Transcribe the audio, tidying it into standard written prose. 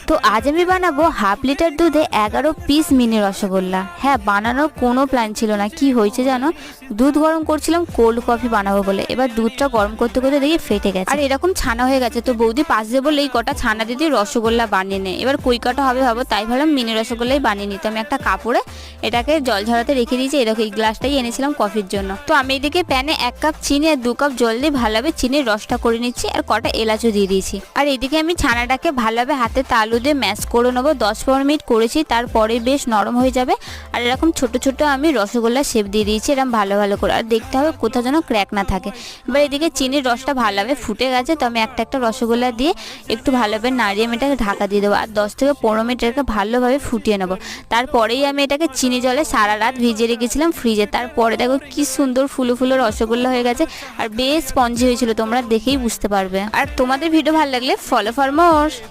তো আজ আমি বানাবো হাফ লিটার দুধে 11 পিস মিনি রসগোল্লা। হ্যাঁ, বানানোর কোনো প্ল্যান ছিল না। কি হয়েছে জানো, দুধ গরম করছিলাম কোল্ড কফি বানাবো বলে। এবার দুধটা গরম করতে করতে দেখি ফেটে গেছে আর এরকম ছানা হয়ে গেছে। তো বৌদি পাশ দিয়ে বললে এই কটা ছানা দিদি রসগোল্লা বানিয়ে নে। এবার কই কটা হবে ভাবো, তাই ভাবলাম মিনি রসগোল্লাই বানিয়ে নিতে। আমি একটা কাপড়ে এটাকে জল ঝরাতে রেখে দিয়েছি। এরকম এই গ্লাসটাই এনেছিলাম কফির জন্য। তো আমি এদিকে প্যানে 1 কাপ চিনি আর 2 কাপ জল দিয়ে ভালোভাবে চিনির রসটা করে নিচ্ছি আর কটা এলাচও দিয়ে দিয়েছি। আর এদিকে আমি ছানাটাকে ভালোভাবে হাতে তালু দিয়ে ম্যাশ করে নেবো। 10-15 মিনিট করেছি, তারপরে বেশ নরম হয়ে যাবে। আর এরকম ছোট ছোট আমি রসগোল্লার শেপ দিয়ে দিয়েছি এরকম ভালো ভালো করে। আর দেখতে হবে কোথাও যেন ক্র্যাক না থাকে। এবার এদিকে চিনির রসটা ভালোভাবে ফুটে গেছে। তো আমি একটা একটা রসগোল্লা দিয়ে একটু ভালোভাবে নাড়িয়ে আমি এটাকে ঢাকা দিয়ে দেবো। আর 10 থেকে 15 মিনিট এটাকে ভালোভাবে ফুটিয়ে নেবো। তারপরেই আমি এটাকে চিনি জলে সারা রাত ভিজিয়ে রেখেছিলাম ফ্রিজে। তারপরে দেখো কি সুন্দর ফুলো ফুলো রসগোল্লা হয়ে গেছে আর বেশ স্পঞ্জি হয়েছিল, তোমরা দেখেই বুঝতে পারবে। আর তোমাদের ভিডিও ভালো লাগলে ফলো ফর মোর।